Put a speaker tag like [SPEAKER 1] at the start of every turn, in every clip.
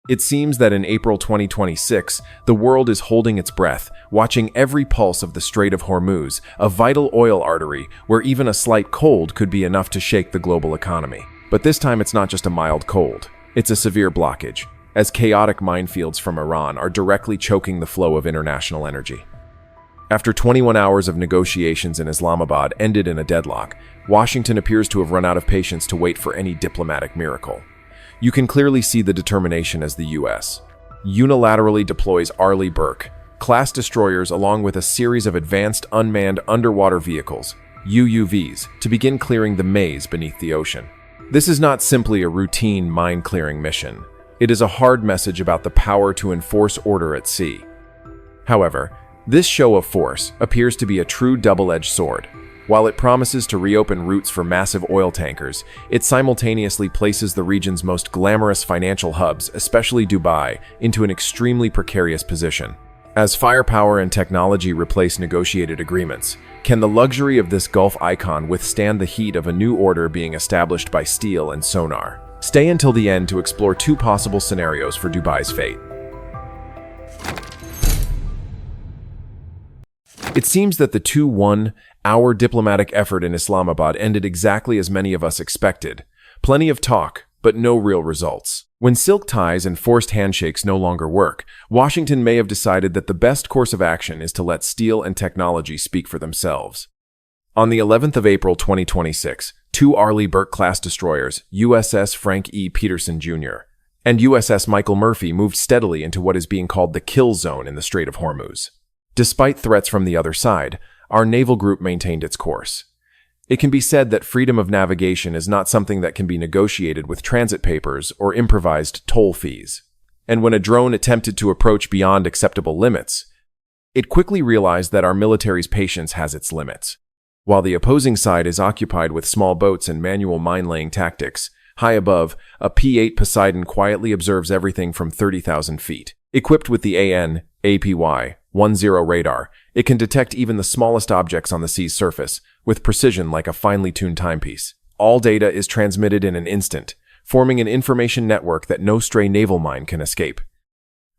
[SPEAKER 1] It seems that in April 2026, the world is holding its breath, watching every pulse of the Strait of Hormuz, a vital oil artery where even a slight cold could be enough to shake the global economy. But this time it's not just a mild cold, it's a severe blockage, as chaotic minefields from Iran are directly choking the flow of international energy. After 21 hours of negotiations in Islamabad ended in a deadlock, Washington appears to have run out of patience to wait for any diplomatic miracle. You can clearly see the determination as the U.S. unilaterally deploys Arleigh Burke-class destroyers along with a series of advanced unmanned underwater vehicles, UUVs, to begin clearing the maze beneath the ocean. This is not simply a routine mine-clearing mission. It is a hard message about the power to enforce order at sea. However, this show of force appears to be a true double-edged sword. While it promises to reopen routes for massive oil tankers, it simultaneously places the region's most glamorous financial hubs, especially Dubai, into an extremely precarious position. As firepower and technology replace negotiated agreements, can the luxury of this Gulf icon withstand the heat of a new order being established by steel and sonar? Stay until the end to explore two possible scenarios for Dubai's fate. It seems that the 2-1-hour diplomatic effort in Islamabad ended exactly as many of us expected. Plenty of talk, but no real results. When silk ties and forced handshakes no longer work, Washington may have decided that the best course of action is to let steel and technology speak for themselves. On the 11th of April 2026, two Arleigh Burke-class destroyers, USS Frank E. Peterson Jr. and USS Michael Murphy, moved steadily into what is being called the kill zone in the Strait of Hormuz. Despite threats from the other side, our naval group maintained its course. It can be said that freedom of navigation is not something that can be negotiated with transit papers or improvised toll fees. And when a drone attempted to approach beyond acceptable limits, it quickly realized that our military's patience has its limits. While the opposing side is occupied with small boats and manual mine-laying tactics, high above, a P-8 Poseidon quietly observes everything from 30,000 feet. Equipped with the AN/APY-10 radar, it can detect even the smallest objects on the sea's surface, with precision like a finely tuned timepiece. All data is transmitted in an instant, forming an information network that no stray naval mine can escape.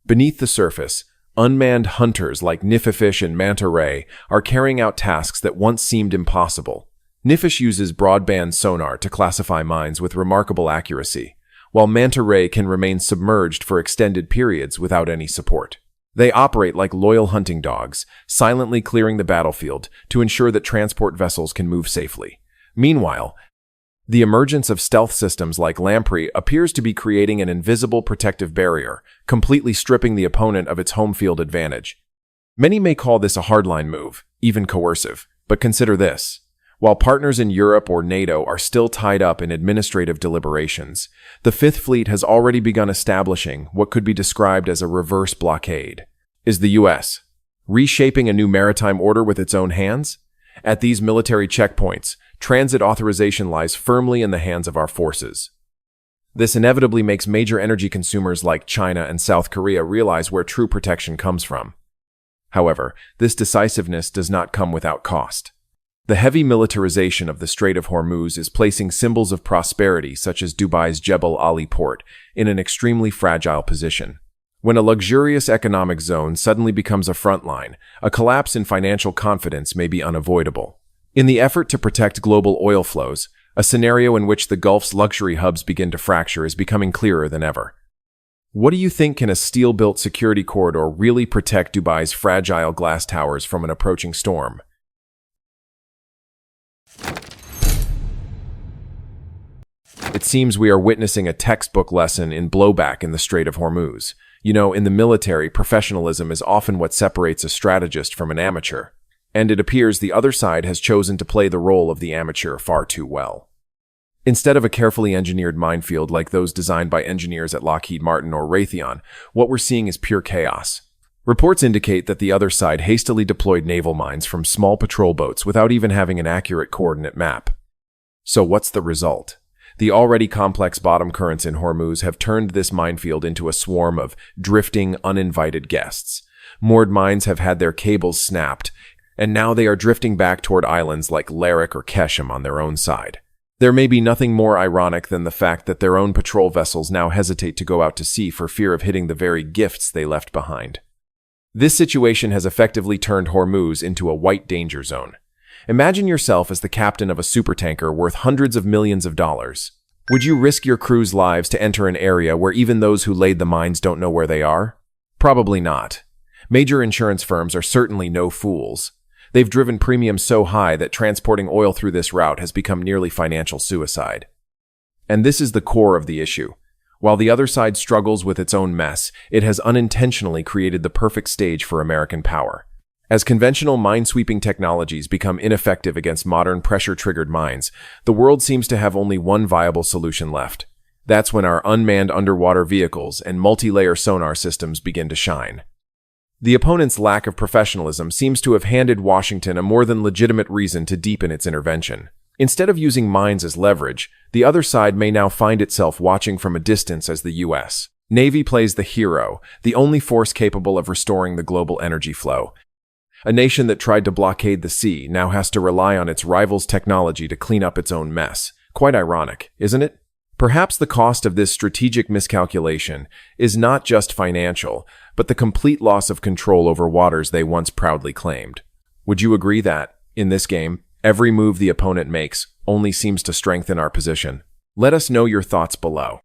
[SPEAKER 1] Beneath the surface, unmanned hunters like Niffifish and Manta Ray are carrying out tasks that once seemed impossible. Niffish uses broadband sonar to classify mines with remarkable accuracy, while Manta Ray can remain submerged for extended periods without any support. They operate like loyal hunting dogs, silently clearing the battlefield to ensure that transport vessels can move safely. Meanwhile, the emergence of stealth systems like Lamprey appears to be creating an invisible protective barrier, completely stripping the opponent of its home field advantage. Many may call this a hardline move, even coercive, but consider this. While partners in Europe or NATO are still tied up in administrative deliberations, the Fifth Fleet has already begun establishing what could be described as a reverse blockade. Is the U.S. reshaping a new maritime order with its own hands? At these military checkpoints, transit authorization lies firmly in the hands of our forces. This inevitably makes major energy consumers like China and South Korea realize where true protection comes from. However, this decisiveness does not come without cost. The heavy militarization of the Strait of Hormuz is placing symbols of prosperity such as Dubai's Jebel Ali port in an extremely fragile position. When a luxurious economic zone suddenly becomes a front line, a collapse in financial confidence may be unavoidable. In the effort to protect global oil flows, a scenario in which the Gulf's luxury hubs begin to fracture is becoming clearer than ever. What do you think, can a steel-built security corridor really protect Dubai's fragile glass towers from an approaching storm? It seems we are witnessing a textbook lesson in blowback in the Strait of Hormuz. You know, in the military, professionalism is often what separates a strategist from an amateur. And it appears the other side has chosen to play the role of the amateur far too well. Instead of a carefully engineered minefield like those designed by engineers at Lockheed Martin or Raytheon, what we're seeing is pure chaos. Reports indicate that the other side hastily deployed naval mines from small patrol boats without even having an accurate coordinate map. So what's the result? The already complex bottom currents in Hormuz have turned this minefield into a swarm of drifting, uninvited guests. Moored mines have had their cables snapped, and now they are drifting back toward islands like Larik or Keshem on their own side. There may be nothing more ironic than the fact that their own patrol vessels now hesitate to go out to sea for fear of hitting the very gifts they left behind. This situation has effectively turned Hormuz into a white danger zone. Imagine yourself as the captain of a supertanker worth hundreds of millions of dollars. Would you risk your crew's lives to enter an area where even those who laid the mines don't know where they are? Probably not. Major insurance firms are certainly no fools. They've driven premiums so high that transporting oil through this route has become nearly financial suicide. And this is the core of the issue. While the other side struggles with its own mess, it has unintentionally created the perfect stage for American power. As conventional mine-sweeping technologies become ineffective against modern pressure-triggered mines, the world seems to have only one viable solution left. That's when our unmanned underwater vehicles and multi-layer sonar systems begin to shine. The opponent's lack of professionalism seems to have handed Washington a more than legitimate reason to deepen its intervention. Instead of using mines as leverage, the other side may now find itself watching from a distance as the U.S. Navy plays the hero, the only force capable of restoring the global energy flow. A nation that tried to blockade the sea now has to rely on its rival's technology to clean up its own mess. Quite ironic, isn't it? Perhaps the cost of this strategic miscalculation is not just financial, but the complete loss of control over waters they once proudly claimed. Would you agree that, in this game, every move the opponent makes only seems to strengthen our position? Let us know your thoughts below.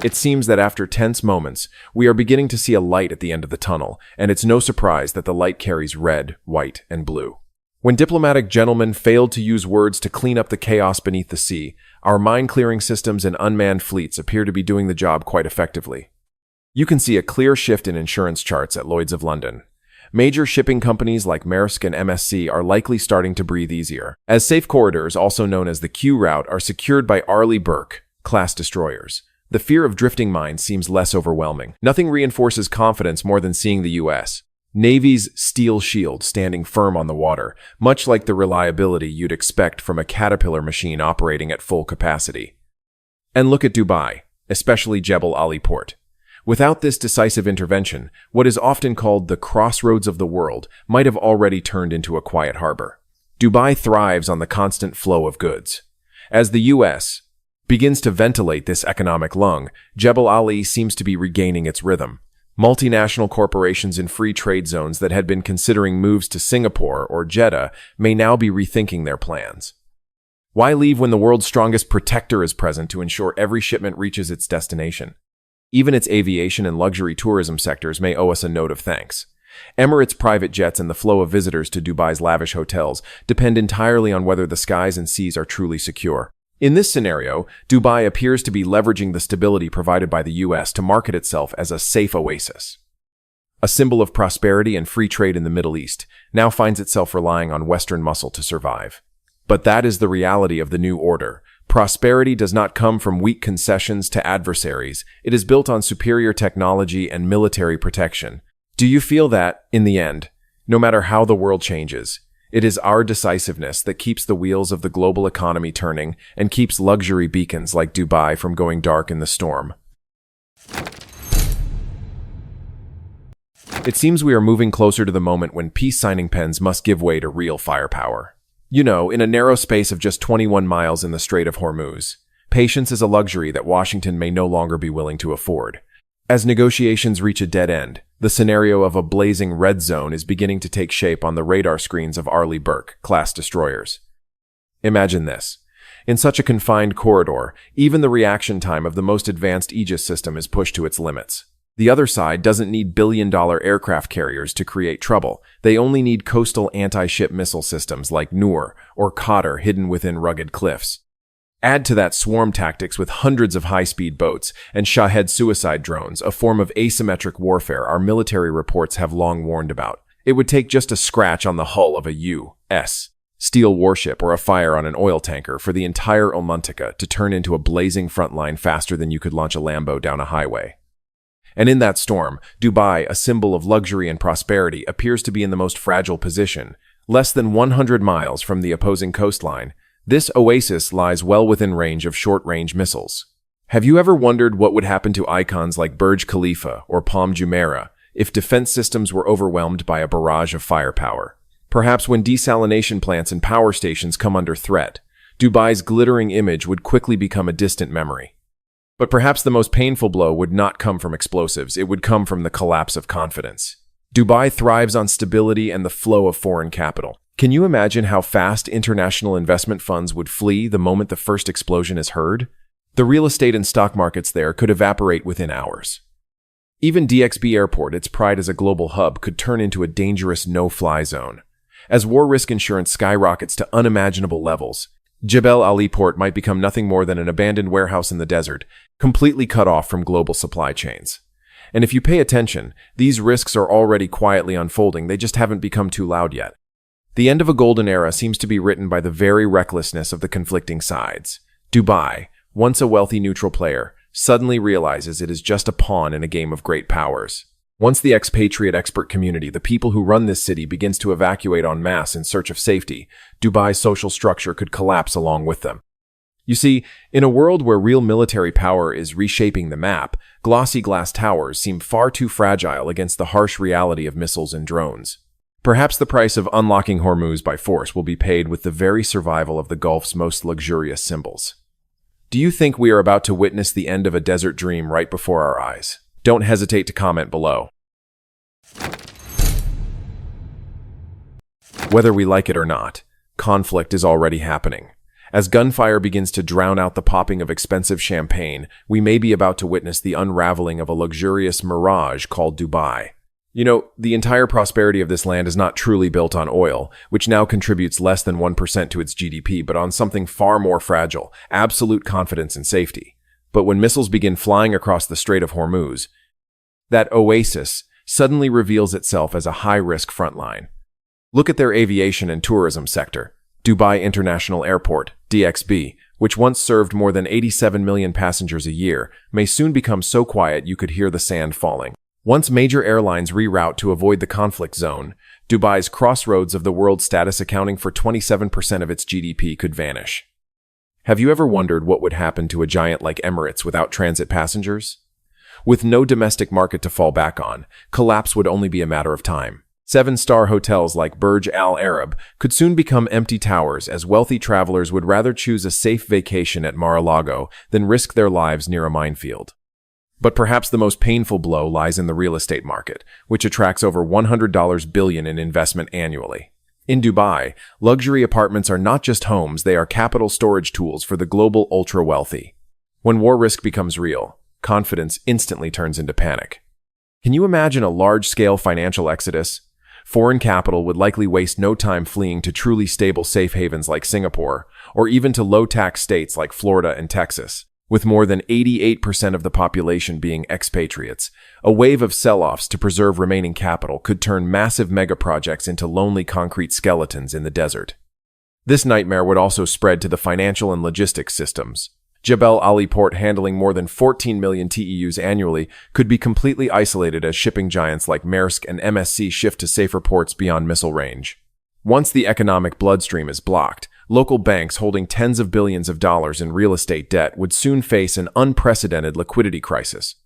[SPEAKER 1] It seems that after tense moments, we are beginning to see a light at the end of the tunnel, and it's no surprise that the light carries red, white, and blue. When diplomatic gentlemen failed to use words to clean up the chaos beneath the sea, our mine-clearing systems and unmanned fleets appear to be doing the job quite effectively. You can see a clear shift in insurance charts at Lloyd's of London. Major shipping companies like Maersk and MSC are likely starting to breathe easier, as safe corridors, also known as the Q route, are secured by Arleigh Burke-class destroyers. The fear of drifting mines seems less overwhelming. Nothing reinforces confidence more than seeing the U.S. Navy's steel shield standing firm on the water, much like the reliability you'd expect from a Caterpillar machine operating at full capacity. And look at Dubai, especially Jebel Ali Port. Without this decisive intervention, what is often called the crossroads of the world might have already turned into a quiet harbor. Dubai thrives on the constant flow of goods. As the U.S. begins to ventilate this economic lung, Jebel Ali seems to be regaining its rhythm. Multinational corporations in free trade zones that had been considering moves to Singapore or Jeddah may now be rethinking their plans. Why leave when the world's strongest protector is present to ensure every shipment reaches its destination? Even its aviation and luxury tourism sectors may owe us a note of thanks. Emirates' private jets and the flow of visitors to Dubai's lavish hotels depend entirely on whether the skies and seas are truly secure. In this scenario, Dubai appears to be leveraging the stability provided by the U.S. to market itself as a safe oasis. A symbol of prosperity and free trade in the Middle East now finds itself relying on Western muscle to survive. But that is the reality of the new order. Prosperity does not come from weak concessions to adversaries. It is built on superior technology and military protection. Do you feel that, in the end, no matter how the world changes, it is our decisiveness that keeps the wheels of the global economy turning and keeps luxury beacons like Dubai from going dark in the storm? It seems we are moving closer to the moment when peace-signing pens must give way to real firepower. You know, in a narrow space of just 21 miles in the Strait of Hormuz, patience is a luxury that Washington may no longer be willing to afford. As negotiations reach a dead end, the scenario of a blazing red zone is beginning to take shape on the radar screens of Arleigh Burke-class destroyers. Imagine this. In such a confined corridor, even the reaction time of the most advanced Aegis system is pushed to its limits. The other side doesn't need billion-dollar aircraft carriers to create trouble. They only need coastal anti-ship missile systems like Noor or Qatar hidden within rugged cliffs. Add to that swarm tactics with hundreds of high-speed boats and Shahed suicide drones, a form of asymmetric warfare our military reports have long warned about. It would take just a scratch on the hull of a U.S. steel warship or a fire on an oil tanker for the entire Ulmuntica to turn into a blazing front line faster than you could launch a Lambo down a highway. And in that storm, Dubai, a symbol of luxury and prosperity, appears to be in the most fragile position. Less than 100 miles from the opposing coastline, this oasis lies well within range of short-range missiles. Have you ever wondered what would happen to icons like Burj Khalifa or Palm Jumeirah if defense systems were overwhelmed by a barrage of firepower? Perhaps when desalination plants and power stations come under threat, Dubai's glittering image would quickly become a distant memory. But perhaps the most painful blow would not come from explosives, it would come from the collapse of confidence. Dubai thrives on stability and the flow of foreign capital. Can you imagine how fast international investment funds would flee the moment the first explosion is heard? The real estate and stock markets there could evaporate within hours. Even DXB Airport, its pride as a global hub, could turn into a dangerous no-fly zone. As war risk insurance skyrockets to unimaginable levels, Jebel Ali Port might become nothing more than an abandoned warehouse in the desert, completely cut off from global supply chains. And if you pay attention, these risks are already quietly unfolding, they just haven't become too loud yet. The end of a golden era seems to be written by the very recklessness of the conflicting sides. Dubai, once a wealthy neutral player, suddenly realizes it is just a pawn in a game of great powers. Once the expatriate expert community, the people who run this city, begins to evacuate en masse in search of safety, Dubai's social structure could collapse along with them. You see, in a world where real military power is reshaping the map, glossy glass towers seem far too fragile against the harsh reality of missiles and drones. Perhaps the price of unlocking Hormuz by force will be paid with the very survival of the Gulf's most luxurious symbols. Do you think we are about to witness the end of a desert dream right before our eyes? Don't hesitate to comment below. Whether we like it or not, conflict is already happening. As gunfire begins to drown out the popping of expensive champagne, we may be about to witness the unraveling of a luxurious mirage called Dubai. You know, the entire prosperity of this land is not truly built on oil, which now contributes less than 1% to its GDP, but on something far more fragile, absolute confidence and safety. But when missiles begin flying across the Strait of Hormuz, that oasis suddenly reveals itself as a high-risk frontline. Look at their aviation and tourism sector. Dubai International Airport, DXB, which once served more than 87 million passengers a year, may soon become so quiet you could hear the sand falling. Once major airlines reroute to avoid the conflict zone, Dubai's crossroads of the world status accounting for 27% of its GDP could vanish. Have you ever wondered what would happen to a giant like Emirates without transit passengers? With no domestic market to fall back on, collapse would only be a matter of time. 7-star hotels like Burj Al Arab could soon become empty towers, as wealthy travelers would rather choose a safe vacation at Mar-a-Lago than risk their lives near a minefield. But perhaps the most painful blow lies in the real estate market, which attracts over $100 billion in investment annually. In Dubai, luxury apartments are not just homes, they are capital storage tools for the global ultra-wealthy. When war risk becomes real, confidence instantly turns into panic. Can you imagine a large-scale financial exodus? Foreign capital would likely waste no time fleeing to truly stable safe havens like Singapore, or even to low-tax states like Florida and Texas. With more than 88% of the population being expatriates, a wave of sell-offs to preserve remaining capital could turn massive megaprojects into lonely concrete skeletons in the desert. This nightmare would also spread to the financial and logistics systems. Jebel Ali Port, handling more than 14 million TEUs annually, could be completely isolated as shipping giants like Maersk and MSC shift to safer ports beyond missile range. Once the economic bloodstream is blocked, local banks holding tens of billions of dollars in real estate debt would soon face an unprecedented liquidity crisis.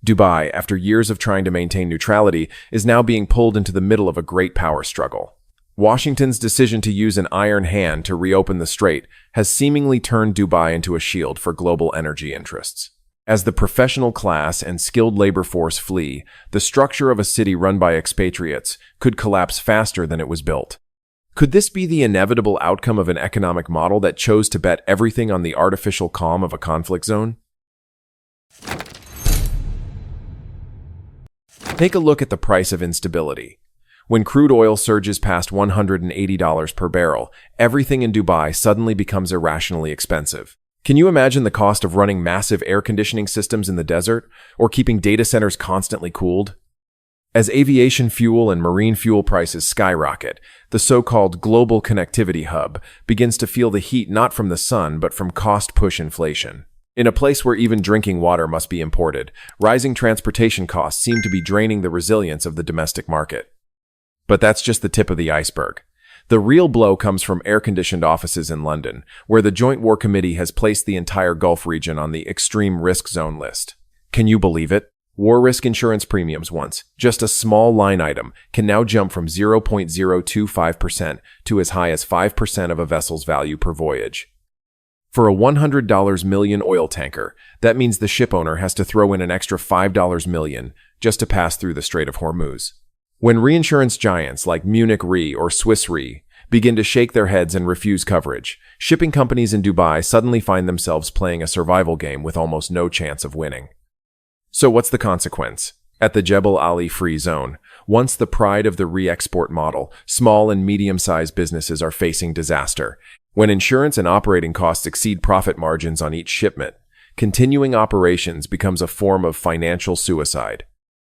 [SPEAKER 1] Dubai, after years of trying to maintain neutrality, is now being pulled into the middle of a great power struggle. Washington's decision to use an iron hand to reopen the strait has seemingly turned Dubai into a shield for global energy interests. As the professional class and skilled labor force flee, the structure of a city run by expatriates could collapse faster than it was built. Could this be the inevitable outcome of an economic model that chose to bet everything on the artificial calm of a conflict zone? Take a look at the price of instability. When crude oil surges past $180 per barrel, everything in Dubai suddenly becomes irrationally expensive. Can you imagine the cost of running massive air conditioning systems in the desert, or keeping data centers constantly cooled? As aviation fuel and marine fuel prices skyrocket, the so-called global connectivity hub begins to feel the heat not from the sun but from cost-push inflation. In a place where even drinking water must be imported, rising transportation costs seem to be draining the resilience of the domestic market. But that's just the tip of the iceberg. The real blow comes from air-conditioned offices in London, where the Joint War Committee has placed the entire Gulf region on the extreme risk zone list. Can you believe it? War risk insurance premiums, once just a small line item, can now jump from 0.025% to as high as 5% of a vessel's value per voyage. For a $100 million oil tanker, that means the shipowner has to throw in an extra $5 million just to pass through the Strait of Hormuz. When reinsurance giants like Munich Re or Swiss Re begin to shake their heads and refuse coverage, shipping companies in Dubai suddenly find themselves playing a survival game with almost no chance of winning. So what's the consequence? At the Jebel Ali Free Zone, once the pride of the re-export model, small and medium-sized businesses are facing disaster. When insurance and operating costs exceed profit margins on each shipment, continuing operations becomes a form of financial suicide.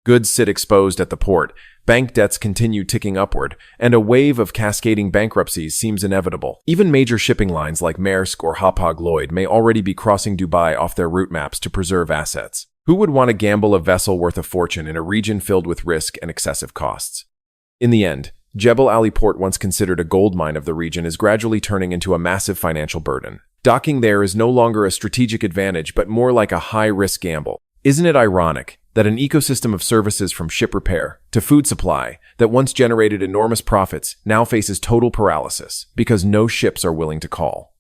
[SPEAKER 1] Goods sit exposed at the port, bank debts continue ticking upward, and a wave of cascading bankruptcies seems inevitable. Even major shipping lines like Maersk or Hapag-Lloyd may already be crossing Dubai off their route maps to preserve assets. Who would want to gamble a vessel worth a fortune in a region filled with risk and excessive costs? In the end, Jebel Ali Port, once considered a gold mine of the region, is gradually turning into a massive financial burden. Docking there is no longer a strategic advantage, but more like a high-risk gamble. Isn't it ironic that an ecosystem of services from ship repair to food supply that once generated enormous profits now faces total paralysis because no ships are willing to call?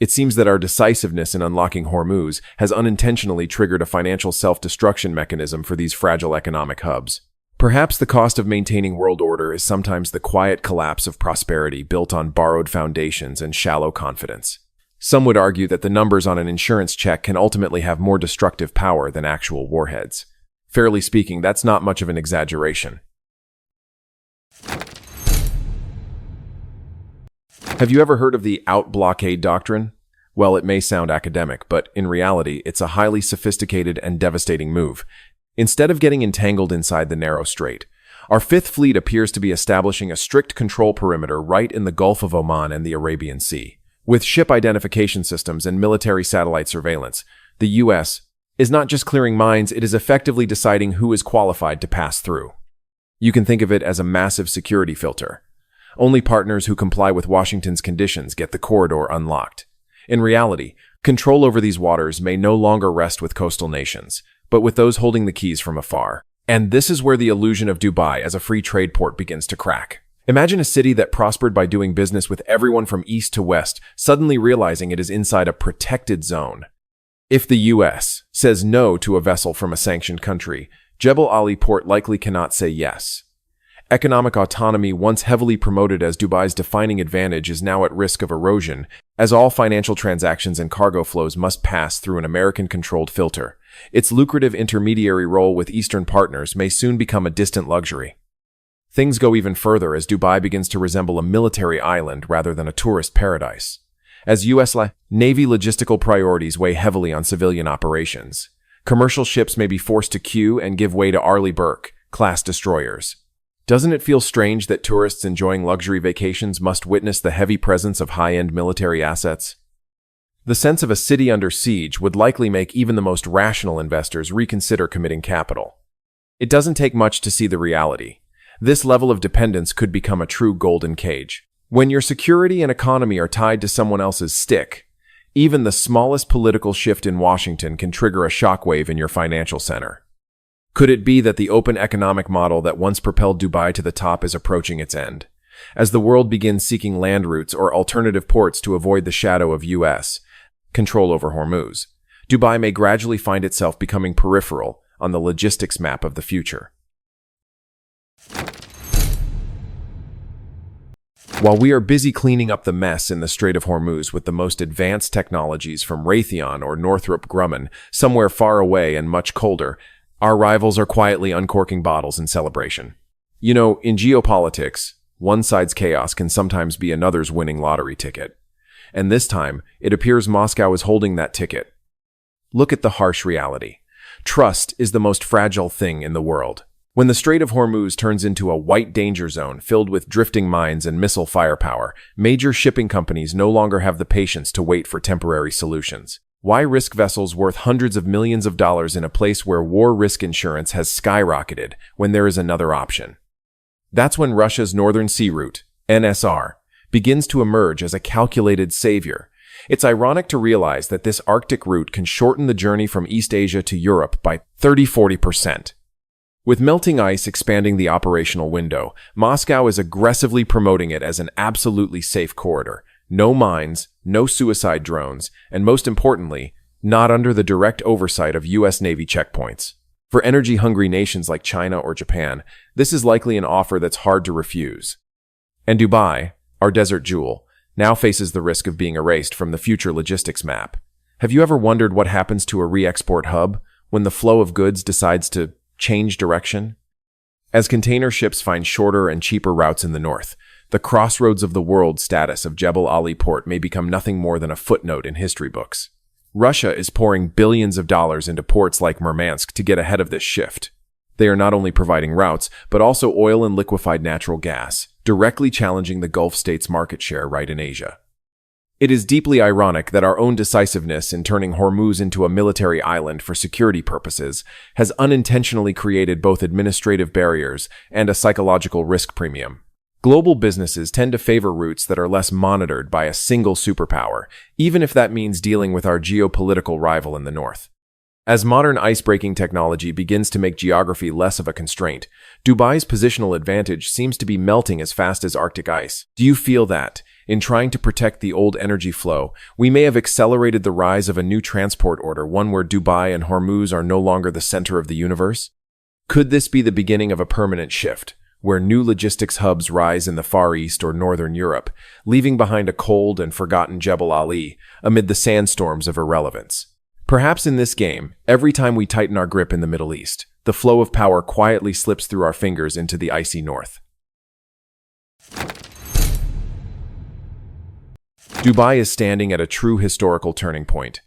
[SPEAKER 1] It seems that our decisiveness in unlocking Hormuz has unintentionally triggered a financial self-destruction mechanism for these fragile economic hubs. Perhaps the cost of maintaining world order is sometimes the quiet collapse of prosperity built on borrowed foundations and shallow confidence. Some would argue that the numbers on an insurance check can ultimately have more destructive power than actual warheads. Fairly speaking, that's not much of an exaggeration. Have you ever heard of the out-blockade doctrine? Well, it may sound academic, but in reality, it's a highly sophisticated and devastating move. Instead of getting entangled inside the narrow strait, our Fifth Fleet appears to be establishing a strict control perimeter right in the Gulf of Oman and the Arabian Sea. With ship identification systems and military satellite surveillance, the U.S. is not just clearing mines, it is effectively deciding who is qualified to pass through. You can think of it as a massive security filter. Only partners who comply with Washington's conditions get the corridor unlocked. In reality, control over these waters may no longer rest with coastal nations, but with those holding the keys from afar. And this is where the illusion of Dubai as a free trade port begins to crack. Imagine a city that prospered by doing business with everyone from east to west, suddenly realizing it is inside a protected zone. If the U.S. says no to a vessel from a sanctioned country, Jebel Ali Port likely cannot say yes. Economic autonomy, once heavily promoted as Dubai's defining advantage, is now at risk of erosion, as all financial transactions and cargo flows must pass through an American-controlled filter. Its lucrative intermediary role with Eastern partners may soon become a distant luxury. Things go even further as Dubai begins to resemble a military island rather than a tourist paradise. As U.S. Navy logistical priorities weigh heavily on civilian operations, commercial ships may be forced to queue and give way to Arleigh Burke-class destroyers. Doesn't it feel strange that tourists enjoying luxury vacations must witness the heavy presence of high-end military assets? The sense of a city under siege would likely make even the most rational investors reconsider committing capital. It doesn't take much to see the reality. This level of dependence could become a true golden cage. When your security and economy are tied to someone else's stick, even the smallest political shift in Washington can trigger a shockwave in your financial center. Could it be that the open economic model that once propelled Dubai to the top is approaching its end? As the world begins seeking land routes or alternative ports to avoid the shadow of U.S. control over Hormuz, Dubai may gradually find itself becoming peripheral on the logistics map of the future. While we are busy cleaning up the mess in the Strait of Hormuz with the most advanced technologies from Raytheon or Northrop Grumman, somewhere far away and much colder, our rivals are quietly uncorking bottles in celebration. You know, in geopolitics, one side's chaos can sometimes be another's winning lottery ticket. And this time, it appears Moscow is holding that ticket. Look at the harsh reality. Trust is the most fragile thing in the world. When the Strait of Hormuz turns into a white danger zone filled with drifting mines and missile firepower, major shipping companies no longer have the patience to wait for temporary solutions. Why risk vessels worth hundreds of millions of dollars in a place where war risk insurance has skyrocketed when there is another option? That's when Russia's Northern Sea Route, NSR, begins to emerge as a calculated savior. It's ironic to realize that this Arctic route can shorten the journey from East Asia to Europe by 30–40%. With melting ice expanding the operational window, Moscow is aggressively promoting it as an absolutely safe corridor. No mines, no suicide drones, and most importantly, not under the direct oversight of U.S. Navy checkpoints. For energy-hungry nations like China or Japan, this is likely an offer that's hard to refuse. And Dubai, our desert jewel, now faces the risk of being erased from the future logistics map. Have you ever wondered what happens to a re-export hub when the flow of goods decides to change direction? As container ships find shorter and cheaper routes in the north, the crossroads of the world status of Jebel Ali port may become nothing more than a footnote in history books. Russia is pouring billions of dollars into ports like Murmansk to get ahead of this shift. They are not only providing routes, but also oil and liquefied natural gas, directly challenging the Gulf states' market share right in Asia. It is deeply ironic that our own decisiveness in turning Hormuz into a military island for security purposes has unintentionally created both administrative barriers and a psychological risk premium. Global businesses tend to favor routes that are less monitored by a single superpower, even if that means dealing with our geopolitical rival in the north. As modern ice-breaking technology begins to make geography less of a constraint, Dubai's positional advantage seems to be melting as fast as Arctic ice. Do you feel that, in trying to protect the old energy flow, we may have accelerated the rise of a new transport order, one where Dubai and Hormuz are no longer the center of the universe? Could this be the beginning of a permanent shift, where new logistics hubs rise in the Far East or Northern Europe, leaving behind a cold and forgotten Jebel Ali amid the sandstorms of irrelevance? Perhaps in this game, every time we tighten our grip in the Middle East, the flow of power quietly slips through our fingers into the icy north. Dubai is standing at a true historical turning point.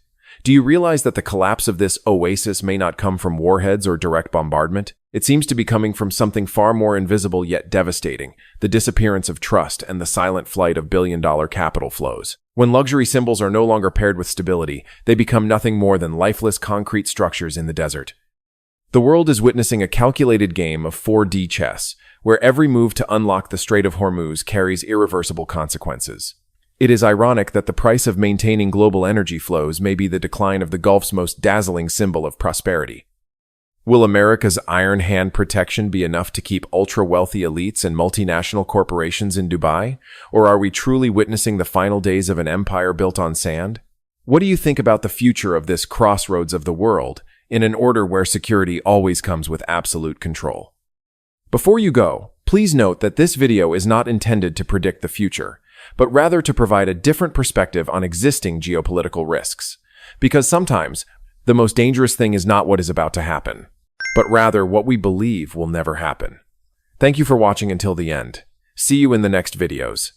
[SPEAKER 1] Do you realize that the collapse of this oasis may not come from warheads or direct bombardment? It seems to be coming from something far more invisible yet devastating, the disappearance of trust and the silent flight of billion-dollar capital flows. When luxury symbols are no longer paired with stability, they become nothing more than lifeless concrete structures in the desert. The world is witnessing a calculated game of 4D chess, where every move to unlock the Strait of Hormuz carries irreversible consequences. It is ironic that the price of maintaining global energy flows may be the decline of the Gulf's most dazzling symbol of prosperity. Will America's iron hand protection be enough to keep ultra-wealthy elites and multinational corporations in Dubai? Or are we truly witnessing the final days of an empire built on sand? What do you think about the future of this crossroads of the world, in an order where security always comes with absolute control? Before you go, please note that this video is not intended to predict the future, but rather to provide a different perspective on existing geopolitical risks. Because sometimes, the most dangerous thing is not what is about to happen, but rather what we believe will never happen. Thank you for watching until the end. See you in the next videos.